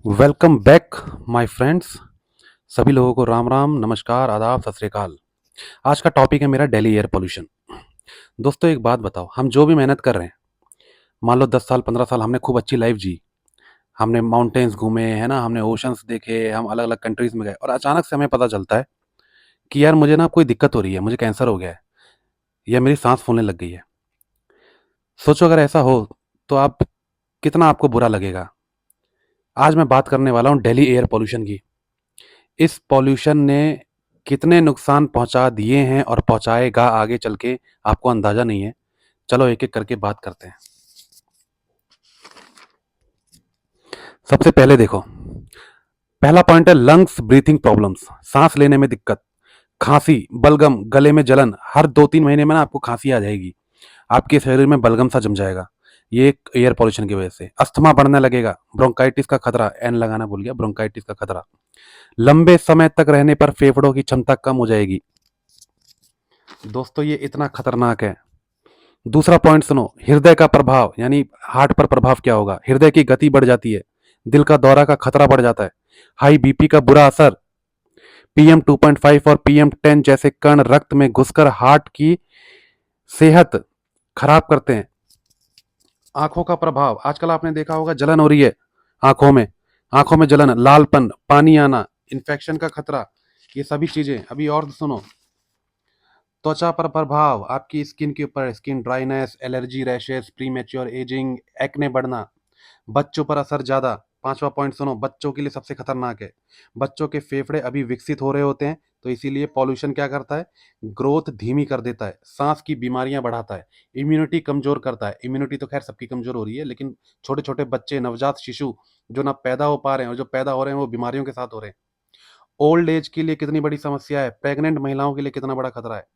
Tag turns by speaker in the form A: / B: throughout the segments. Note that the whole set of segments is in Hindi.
A: Welcome back my friends. सभी लोगों को राम राम, नमस्कार, आदाब, सत श्री अकाल। आज का टॉपिक है मेरा दिल्ली एयर पोल्यूशन। दोस्तों एक बात बताओ, हम जो भी मेहनत कर रहे हैं, मान लो 10 साल 15 साल हमने खूब अच्छी लाइफ जी, हमने माउंटेन्स घूमे है ना, हमने ओशंस देखे, हम अलग अलग कंट्रीज में गए और अचानक से हमें पता चलता है कि यार मुझे ना कोई दिक्कत हो रही है, मुझे कैंसर हो गया है या मेरी सांस फूलने लग गई है। सोचो अगर ऐसा हो तो आप कितना आपको बुरा लगेगा। आज मैं बात करने वाला हूँ दिल्ली एयर पोल्यूशन की। इस पॉल्यूशन ने कितने नुकसान पहुंचा दिए हैं और पहुंचाएगा आगे चल के, आपको अंदाजा नहीं है। चलो एक एक करके बात करते हैं। सबसे पहले देखो, पहला पॉइंट है लंग्स ब्रीथिंग प्रॉब्लम्स, सांस लेने में दिक्कत, खांसी, बलगम, गले में जलन। हर 2-3 महीने में ना आपको खांसी आ जाएगी, आपके शरीर में बलगम सा जम जाएगा। ये एक एयर पॉल्यूशन की वजह से। अस्थमा बढ़ने लगेगा, ब्रोंकाइटिस का खतरा, एन लगाना भूल गया, ब्रोंकाइटिस का खतरा। लंबे समय तक रहने पर फेफड़ों की क्षमता कम हो जाएगी। दोस्तों ये इतना खतरनाक है। दूसरा पॉइंट सुनो, हृदय का प्रभाव, यानी हार्ट पर प्रभाव क्या होगा। हृदय की गति बढ़ जाती है, दिल का दौरा का खतरा बढ़ जाता है, हाई बीपी का बुरा असर। PM2.5 और PM10 जैसे कण रक्त में घुसकर हार्ट की सेहत खराब करते हैं। आंखों का प्रभाव, आजकल आपने देखा होगा जलन हो रही है आंखों में जलन, लालपन, पानी आना, इन्फेक्शन का खतरा। ये सभी चीजें। अभी और सुनो, त्वचा पर प्रभाव, आपकी स्किन के ऊपर skin dryness, allergy, rashes, premature ageing, acne बढ़ना। बच्चों पर असर ज्यादा। पांचवा पॉइंट सुनो, बच्चों के लिए सबसे खतरनाक है। बच्चों के फेफड़े अभी विकसित हो रहे होते हैं, तो इसीलिए पॉल्यूशन क्या करता है, ग्रोथ धीमी कर देता है, सांस की बीमारियां बढ़ाता है, इम्यूनिटी कमजोर करता है। इम्यूनिटी तो खैर सबकी कमजोर हो रही है, लेकिन छोटे छोटे बच्चे, नवजात शिशु जो ना पैदा हो पा रहे हैं और जो पैदा हो रहे हैं वो बीमारियों के साथ हो रहे हैं। ओल्ड एज के लिए कितनी बड़ी समस्या है, प्रेग्नेंट महिलाओं के लिए कितना बड़ा खतरा है।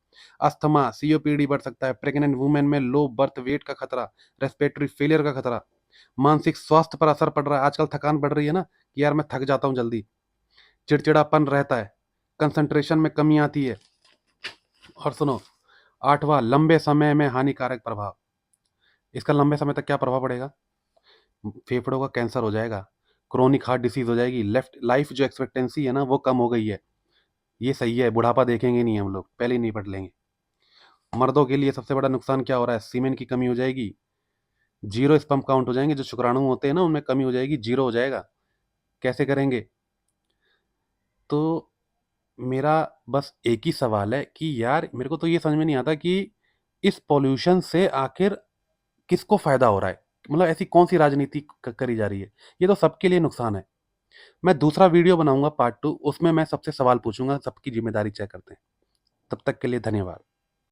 A: अस्थमा, सीओपीडी बढ़ सकता है, प्रेग्नेंट वुमेन में लो बर्थ वेट का खतरा, रेस्पिरेटरी फेलियर का खतरा। मानसिक स्वास्थ्य पर असर पड़ रहा है, आजकल थकान बढ़ रही है ना कि यार मैं थक जाता हूँ जल्दी, चिड़चिड़ापन रहता है, कंसंट्रेशन में कमी आती है। और सुनो, आठवां, लंबे समय में हानिकारक प्रभाव। इसका लंबे समय तक क्या प्रभाव पड़ेगा, फेफड़ों का कैंसर हो जाएगा, क्रोनिक हार्ट डिसीज हो जाएगी, लेफ्ट लाइफ जो एक्सपेक्टेंसी है ना वो कम हो गई है। ये सही है, बुढ़ापा देखेंगे नहीं हम लोग, पहले ही निपट लेंगे। मर्दों के लिए सबसे बड़ा नुकसान क्या हो रहा है, सीमेन की कमी हो जाएगी, जीरो स्पर्म काउंट हो जाएंगे, जो शुक्राणु होते हैं ना उनमें कमी हो जाएगी, जीरो हो जाएगा। कैसे करेंगे। तो मेरा बस एक ही सवाल है कि यार मेरे को तो ये समझ में नहीं आता कि इस पॉल्यूशन से आखिर किसको फायदा हो रहा है, मतलब ऐसी कौन सी राजनीति करी जा रही है। ये तो सबके लिए नुकसान है। मैं दूसरा वीडियो बनाऊंगा पार्ट 2, उसमें मैं सबसे सवाल पूछूंगा, सबकी जिम्मेदारी चेक करते हैं। तब तक के लिए धन्यवाद।